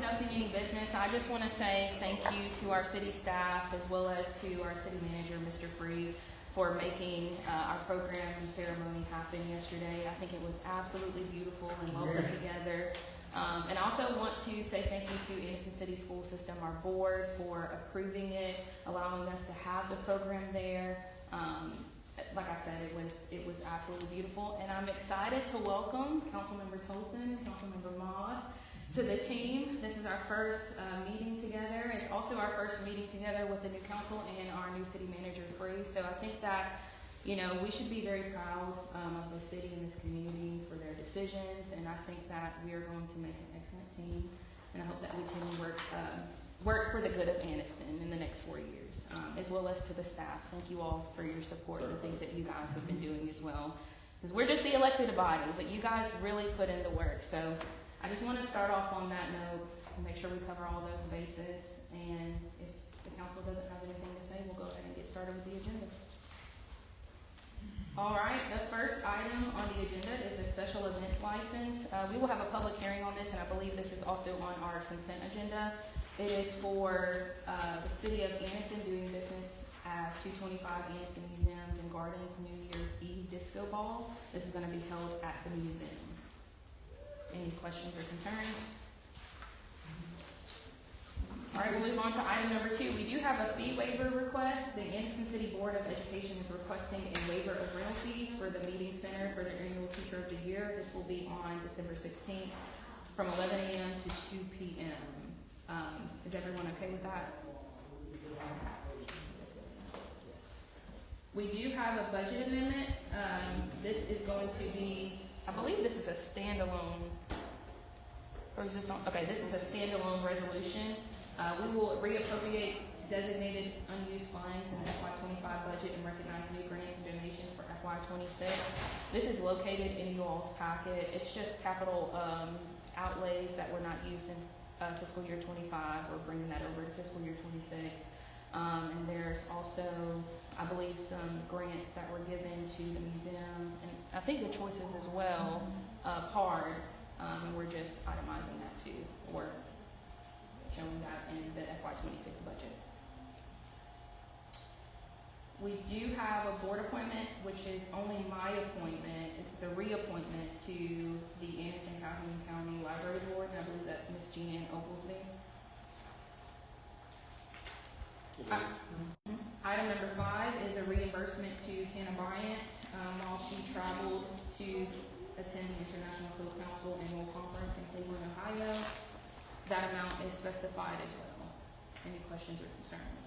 conducting any business, I just want to say thank you to our city staff as well as to our city manager, Mr. Free, for making our program and ceremony happen yesterday. I think it was absolutely beautiful and well put together. And I also want to say thank you to Anniston City School System, our board, for approving it, allowing us to have the program there. Like I said, it was absolutely beautiful, and I'm excited to welcome Councilmember Tolson, Councilmember Moss to the team. This is our first meeting together. It's also our first meeting together with the new council and our new city manager, Free. So I think that, you know, we should be very proud of the city and this community for their decisions, and I think that we are going to make an excellent team, and I hope that we can work for the good of Anniston in the next 4 years, as well as to the staff. Thank you all for your support and the things that you guys have been doing as well, because we're just the elected body, but you guys really put in the work. So I just want to start off on that note and make sure we cover all those bases, and if the council doesn't have anything to say, we'll go ahead and get started with the agenda. All right, the first item on the agenda is the special events license. We will have a public hearing on this, and I believe this is also on our consent agenda. It is for the city of Anniston doing business as 225 Anniston Museums and Gardens New Year's Eve Disco Ball. This is going to be held at the museum. Any questions or concerns? All right, we'll move on to item number 2. We do have a fee waiver request. The Anniston City Board of Education is requesting a waiver of rental fees for the meeting center for the annual Teacher of the Year. This will be on December 16th from 11 a.m. to 2 p.m. Is everyone okay with that? We do have a budget amendment. This is going to be, I believe this is a standalone, or is this on, okay, this is a standalone resolution. We will reappropriate designated unused funds in the FY25 budget and recognize new grants and donations for FY26. This is located in you all's packet. It's just capital outlays that were not used in fiscal year 25. We're bringing that over to fiscal year 26. And there's also, I believe, some grants that were given to the museum, and I think the choices as well, PARD, and we're just itemizing that too, or showing that in the FY26 budget. We do have a board appointment, which is only my appointment. This is a reappointment to the Anniston County Library Board, and I believe that's Miss Jean Ann Oglesby. Item number 5 is a reimbursement to Tana Bryant while she traveled to attend the International Field Council Annual Conference in Cleveland, Ohio. That amount is specified as well. Any questions or concerns?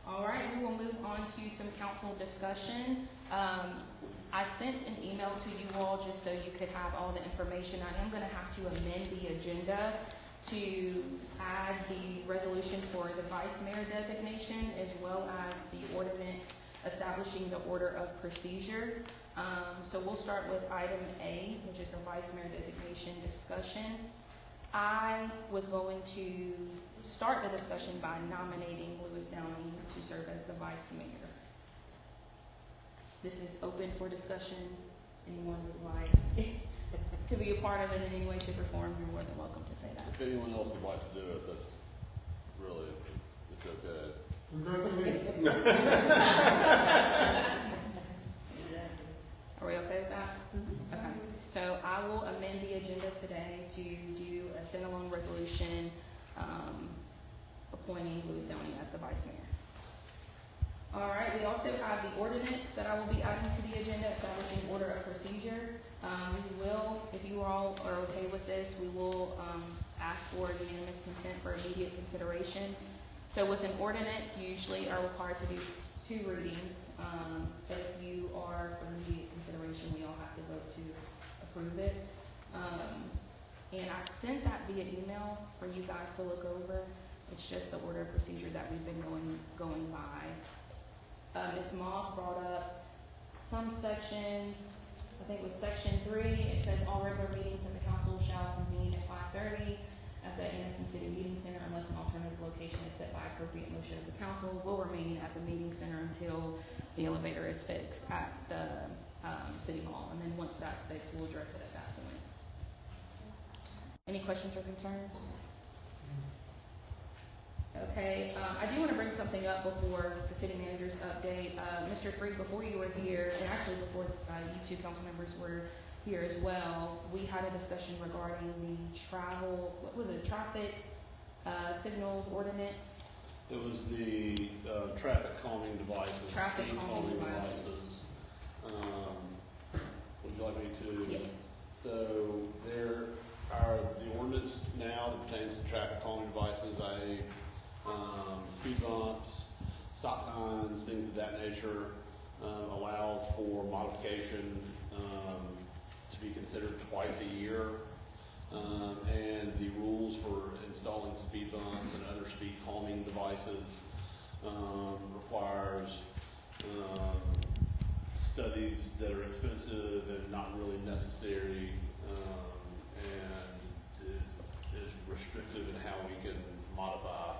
All right, we will move on to some council discussion. I sent an email to you all just so you could have all the information. I am going to have to amend the agenda to add the resolution for the vice mayor designation as well as the ordinance establishing the order of procedure. So we'll start with item A, which is the vice mayor designation discussion. I was going to start the discussion by nominating Lewis Downing to serve as the vice mayor. This is open for discussion. Anyone would like to be a part of it in any way, shape, or form, you're more than welcome to say that. If anyone else would like to do it, that's really, it's okay. Are we okay with that? Mm-hmm. Okay. So I will amend the agenda today to do a standalone resolution appointing Lewis Downing as the vice mayor. All right, we also have the ordinance that I will be adding to the agenda establishing order of procedure. We will, if you all are okay with this, we will ask for unanimous consent for immediate consideration. So with an ordinance, you usually are required to do 2 readings, but if you are for immediate consideration, we all have to vote to approve it. And I sent that via email for you guys to look over. It's just the order of procedure that we've been going by. Ms. Moss brought up some section, I think it was section 3. It says all regular meetings of the council shall convene at 5:30 at the Anniston City Meeting Center unless an alternative location is set by appropriate motion of the council. Will remain at the meeting center until the elevator is fixed at the City Hall. And then once that's fixed, we'll address it at that point. Any questions or concerns? Okay, I do want to bring something up before the city manager's update. Mr. Freak, before you were here, and actually before you two council members were here as well, we had a discussion regarding the traffic signals ordinance. It was the traffic calming devices. Traffic speed calming devices. Would you like me to? Yes. So there are the ordinance now that pertains to traffic calming devices, i.e. Speed bumps, stop signs, things of that nature, allows for modification to be considered twice a year. And the rules for installing speed bumps and other speed calming devices requires studies that are expensive and not really necessary, and is restrictive in how we can modify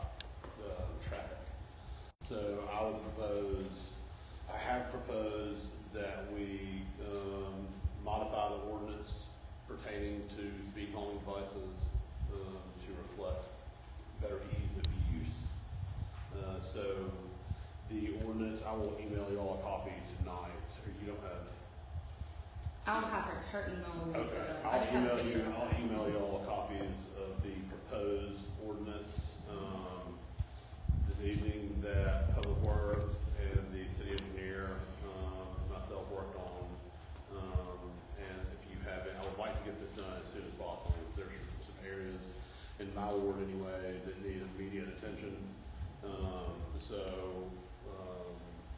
traffic. So I have proposed that we modify the ordinance pertaining to speed calming devices to reflect better ease of use. So the ordinance, I will email you all a copy tonight, or you don't have. I'll have her email when we Okay, set up. I'll email you all copies of the proposed ordinance this evening that Public Works and the city engineer and myself worked on. And if you have it, I would like to get this done as soon as possible, because there's some areas in my ward anyway that need immediate attention.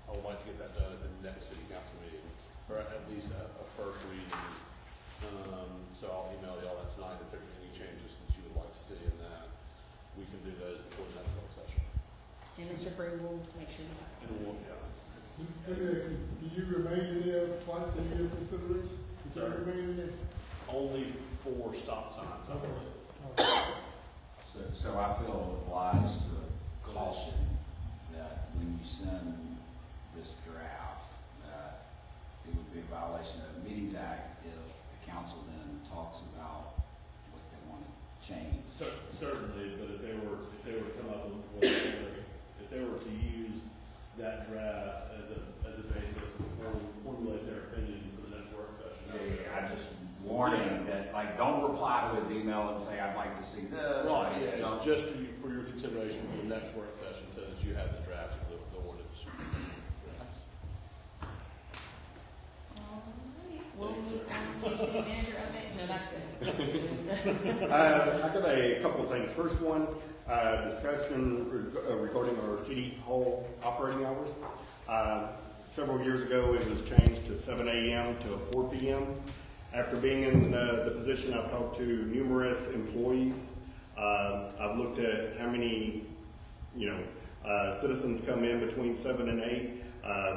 I would like to get that done at the next city council meeting, or at least a first reading. So I'll email you all that tonight if there are any changes that you would like to see in that. We can do those before the next work session. And Mr. Free will make sure you have it. And we'll, yeah. Do you remain in there twice a year consideration? Is that Sorry? remain in there? Only for stop signs, I believe. So I feel obliged to caution that when you send this draft, that it would be a violation of the Meetings Act if the council then talks about what they want to change. Certainly, but if they were to come up with, if they were to use that draft as a basis to formulate their opinion for the next work session. I just warning that, like, don't reply to his email and say, I'd like to see this. Right, yeah, it's just for your consideration for the next work session, so that you have the draft of the ordinance. We'll move on to city manager update. No, that's good. I got a couple of things. First one, discussion regarding our city hall operating hours. Several years ago, it was changed to 7 a.m. to 4 p.m. After being in the position, I've talked to numerous employees. I've looked at how many, citizens come in between 7 and 8.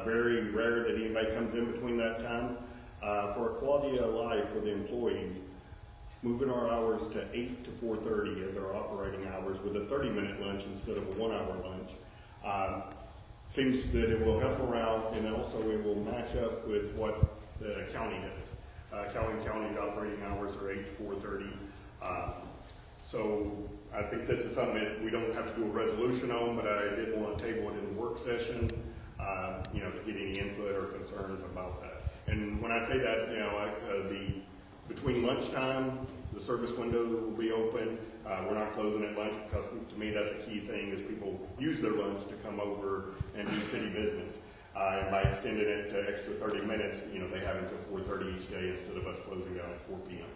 Very rare that anybody comes in between that time. For quality of life for the employees, moving our hours to 8 to 4:30 as our operating hours with a 30-minute lunch instead of a 1-hour lunch. Seems that it will help morale, and also it will match up with what the county does. Calhoun County's operating hours are 8 to 4:30. So I think this is something that we don't have to do a resolution on, but I did want to table it in the work session, to get any input or concerns about that. And when I say that, between lunchtime, the service window will be open. We're not closing at lunch because to me that's a key thing is people use their lunch to come over and do city business. And by extending it to extra 30 minutes, they have until 4:30 each day instead of us closing down at 4 p.m.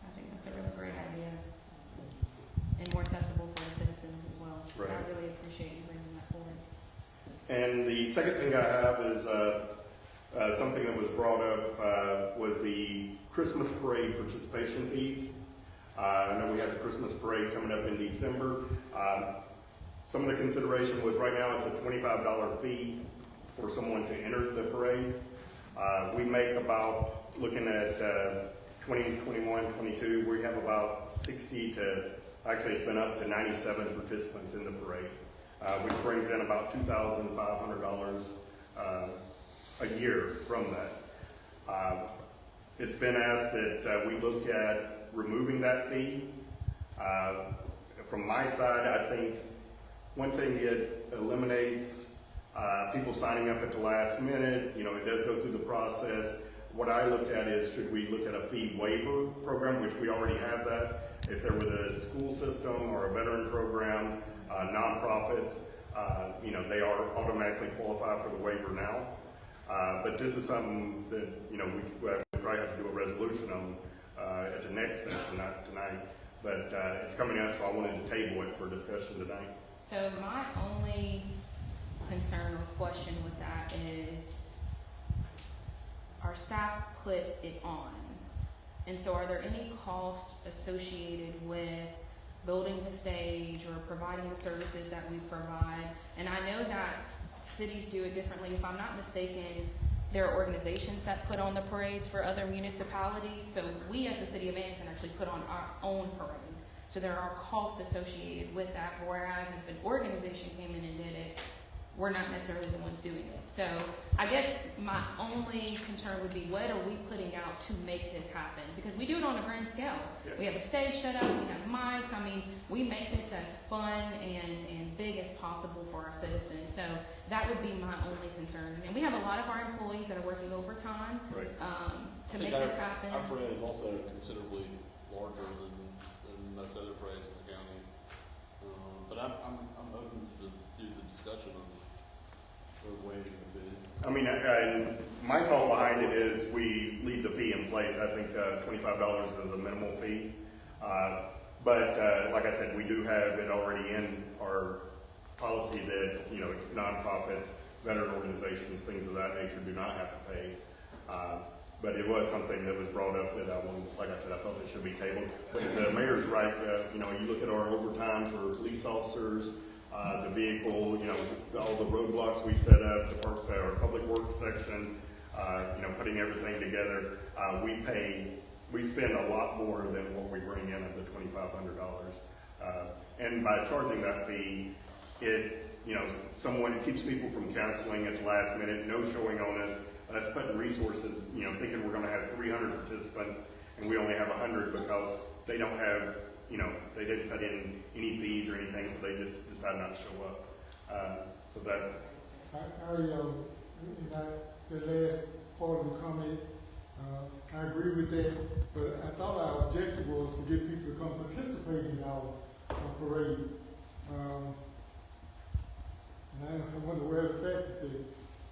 I think that's a really great idea. And more accessible for the citizens as well. So Right. I really appreciate you bringing that forward. And the second thing I have is something that was brought up was the Christmas parade participation fees. I know we have the Christmas parade coming up in December. Some of the consideration was right now it's a $25 fee for someone to enter the parade. We make about, looking at 2021, 22, we have about 60 to, actually it's been up to 97 participants in the parade, which brings in about $2,500 a year from that. It's been asked that we look at removing that fee. From my side, I think one thing it eliminates people signing up at the last minute. You know, it does go through the process. What I look at is, should we look at a fee waiver program, which we already have that. If there was a school system or a veteran program, nonprofits, you know, they are automatically qualified for the waiver now. But this is something that, you know, we probably have to do a resolution on at the next session, not tonight. But it's coming up, so I wanted to table it for discussion tonight. So my only concern or question with that is our staff put it on. And so are there any costs associated with building the stage or providing the services that we provide? And I know that cities do it differently. If I'm not mistaken, there are organizations that put on the parades for other municipalities. So we as the city of Anniston actually put on our own parade. So there are costs associated with that, whereas if an organization came in and did it, we're not necessarily the ones doing it. So I guess my only concern would be, what are we putting out to make this happen? Because we do it on a grand scale. Yeah. We have a stage set up, we have mics. I mean, we make this as fun and big as possible for our citizens. So that would be my only concern. And we have a lot of our employees that are working overtime Right. to make this happen. Our parade is also considerably larger than most other parades in the county. But I'm open to the discussion of waiving the fee. I mean, and my thought behind it is we leave the fee in place. I think $25 is a minimal fee. But like I said, we do have it already in our policy that, you know, nonprofits, veteran organizations, things of that nature do not have to pay. But it was something that was brought up that I wanted, like I said, I felt it should be tabled. But the mayor's right, you know, you look at our overtime for police officers, the vehicle, you know, all the roadblocks we set up, the park, our public works section, you know, putting everything together, we spend a lot more than what we bring in of the $2,500. And by charging that fee, it keeps people from canceling at the last minute, no showing on us putting resources, you know, thinking we're gonna have 300 participants and we only have 100 because they don't have, you know, they didn't put in any fees or anything, so they just decided not to show up. So that. The last part of the comment, I agree with that, but I thought our objective was to get people to come participate in our parade. And I wonder where the fact is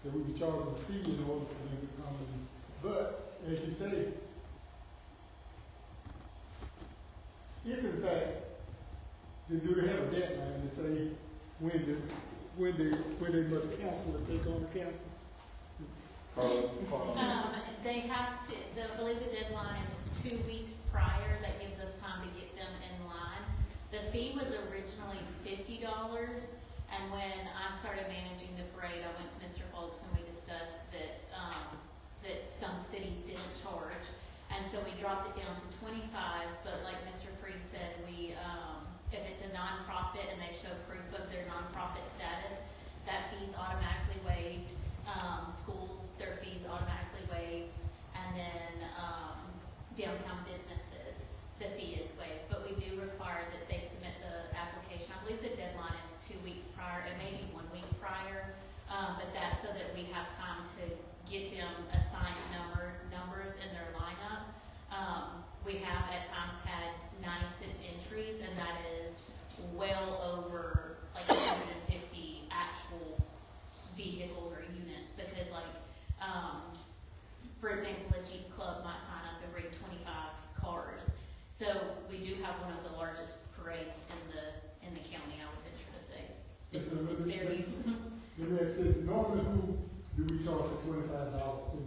that we be charging a fee in order for them to come in. But, as you say, if in fact, do they have a deadline to say when they must cancel if they're going to cancel? They have to, I believe the deadline is 2 weeks prior. That gives us time to get them in line. The fee was originally $50, and when I started managing the parade, I went to Mr. Folks and we discussed that that some cities didn't charge, and so we dropped it down to 25. But like Mr. Free said, we if it's a nonprofit and they show proof of their nonprofit status, that fee's automatically waived. Schools, their fees automatically waived, and then downtown businesses, the fee is waived. But we do require that they submit the application. I believe the deadline is 2 weeks prior, and maybe 1 week prior, but that's so that we have time to get them assigned numbers in their lineup. We have at times had 96 entries, and that is well over like 150 actual vehicles or units, because like for example, a Jeep club might sign up and bring 25 cars. So we do have one of the largest parades in the county, I would venture to say. It's very Let me ask you, normally who do we charge for $25 to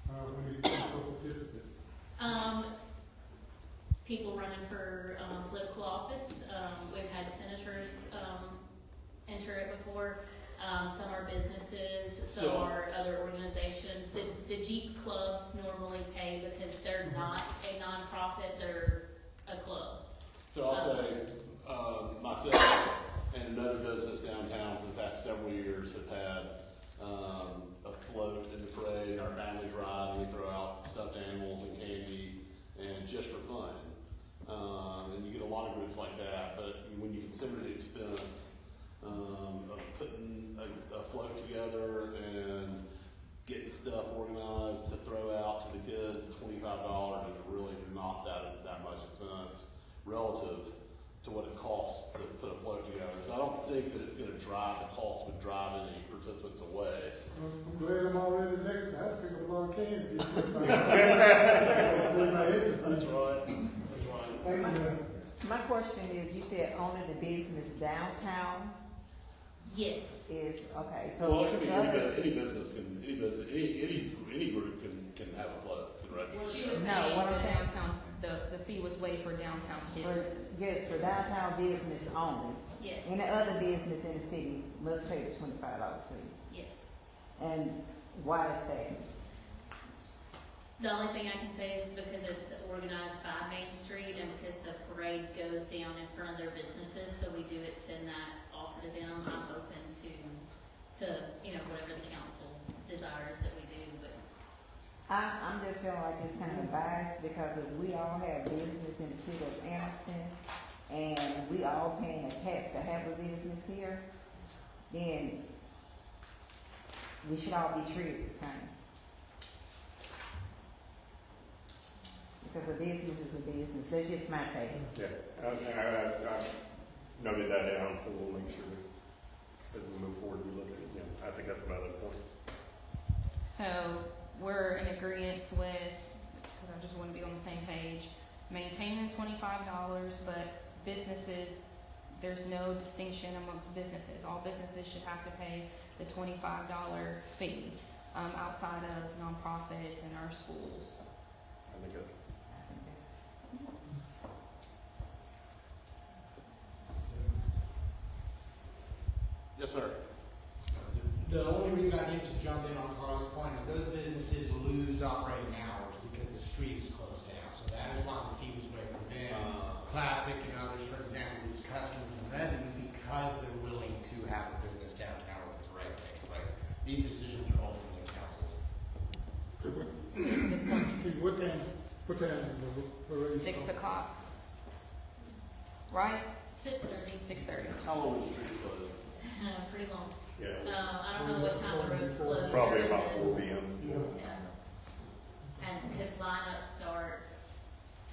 when they come for participants? People running for political office. We've had senators enter it before. Some are businesses, some are other organizations. The Jeep clubs normally pay because they're not a nonprofit, they're a club. So I'll say, myself and another business downtown for the past several years have had a float in the parade. Our families ride, we throw out stuffed animals and candy, and just for fun. And you get a lot of groups like that, but when you consider the expense of putting a float together and getting stuff organized to throw out to the kids, $25 is really not that much expense relative to what it costs to put a float together. So I don't think that it's going to drive, the cost would drive any participants away. I'm glad I'm already next. I had to pick up a lot of candy. That's right. Thank you, man. My question is, you said only the business downtown Yes. is, okay, so. Well, it could be the other- any business, any group can have a float, can register. Well, she was No, saying what I'm the saying- downtown, the fee was waived for downtown businesses. Yes, for downtown business only. Yes. Any other business in the city must pay the $25 fee. Yes. And why is that? The only thing I can say is because it's organized by Main Street and because the parade goes down in front of their businesses, so we do extend that offer to them. I'm open to, whatever the council desires that we do, but. I'm just feeling like it's kind of biased because if we all have business in the city of Anniston and we all paying a tax to have a business here, then we should all be treated the same. Because a business is a business. That's just my take. Yeah, I noted that down, so we'll make sure as we move forward, we look at it again. I think that's another point. So we're in agreement with, because I just want to be on the same page, maintaining $25, but businesses, there's no distinction amongst businesses. All businesses should have to pay the $25 fee outside of nonprofits and our schools. I think that's. I think that's- Yes, sir. The only reason I think to jump in on Carlos' point is those businesses lose operating hours because the street is closed down. So that is why the fee was waived for them. Classic and others, for example, lose customers and revenue because they're willing to have a business downtown where the parade takes place. These decisions are ultimately council's. What time is the parade? 6 o'clock. Right? 6:30. 6:30. How long is the street closed? Pretty long. Yeah, I don't know what time the road's closed. probably about 4 p.m. Yeah. Yeah. And because lineup starts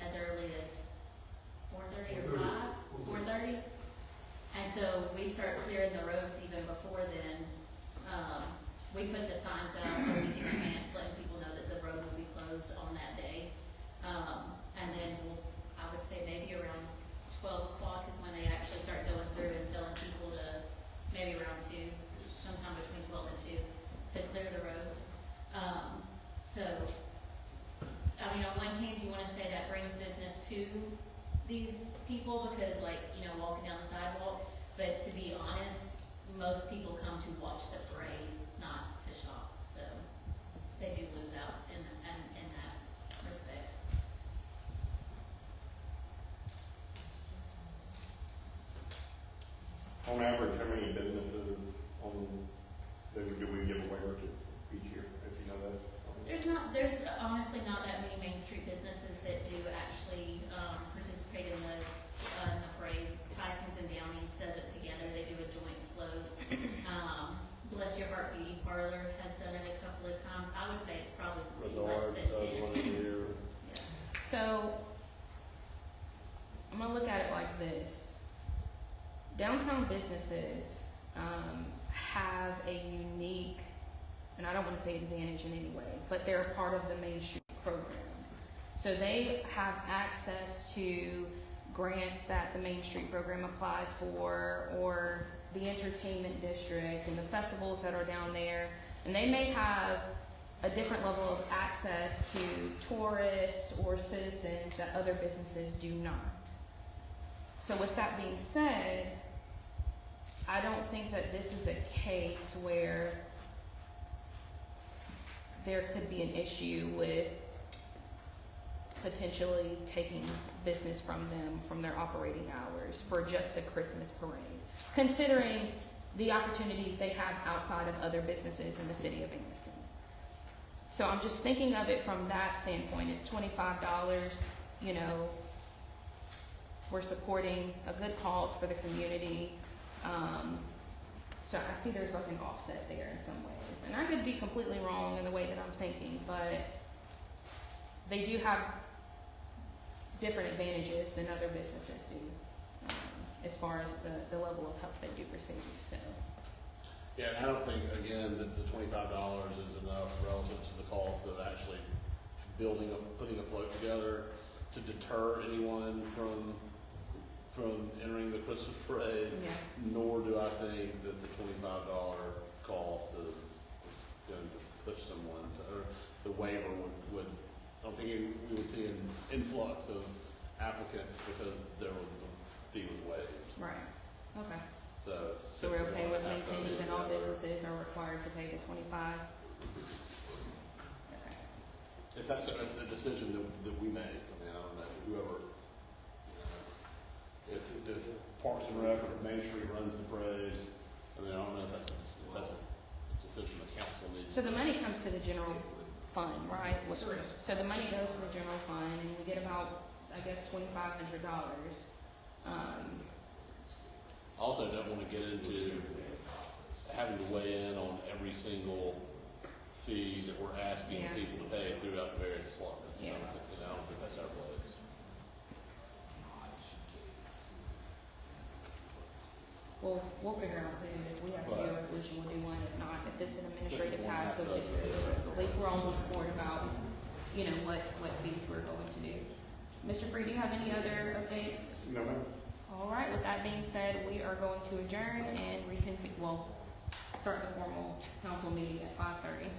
as early as 4:30 or 4:30. And so we start clearing the roads even before then. We put the signs out a week in advance, letting people know that the road will be closed on that day. And then I would say maybe around 12 o'clock is when they actually start going through and telling people to, maybe around 2, sometime between 12 and 2, to clear the roads. So, I mean, on one hand, you want to say that brings business to these people because, walking down the sidewalk, but to be honest, most people come to watch the parade, not to shop, so they do lose out in that respect. On average, how many businesses do we give away to each year, if you know that? There's honestly not that many Main Street businesses that do actually participate in the parade. Tyson's and Downing's does it together. They do a joint float. Bless Your Heart Beauty Parlor has done it a couple of times. I would say it's probably less Renard than does one 10. a year. Yeah. So I'm gonna look at it like this. Downtown businesses have a unique, and I don't want to say advantage in any way, but they're a part of the Main Street program. So they have access to grants that the Main Street program applies for, or the entertainment district and the festivals that are down there. And they may have a different level of access to tourists or citizens that other businesses do not. So with that being said, I don't think that this is a case where there could be an issue with potentially taking business from them from their operating hours for just the Christmas parade, considering the opportunities they have outside of other businesses in the city of Anniston. So I'm just thinking of it from that standpoint. It's $25, you know, we're supporting a good cause for the community. So I see there's like an offset there in some ways. And I could be completely wrong in the way that I'm thinking, but they do have different advantages than other businesses do, as far as the level of help they do receive, so. Yeah, and I don't think, again, that the $25 is enough relative to the cost of actually putting a float together to deter anyone from entering the Christmas parade. Yeah. Nor do I think that the $25 cost is going to push someone to, or the waiver would, I don't think we would see an influx of applicants because the fee was waived. Right, okay. So we're okay with $61.5 maintaining that all businesses are required to pay the 25? Okay. If that's a decision that we make, I mean, I don't know, whoever, if Parks and Rec or Main Street runs the parade, I mean, I don't know if that's a decision the council needs. So the money comes to the general fund, right? So the money goes to the general fund, and we get about, I guess, $2,500. Also, don't want to get into having to weigh in on every single fee that we're asking Yeah. people to pay throughout the various departments. Yeah. I don't think that's our place. We'll figure out who, if we have to do a resolution, we'll do one. If not, if this is an administrative task, we'll take care of it. At least we're on one board about, you know, what fees we're going to do. Mr. Free, do you have any other updates? No, ma'am. All right, with that being said, we are going to adjourn and start the formal council meeting at 5:30.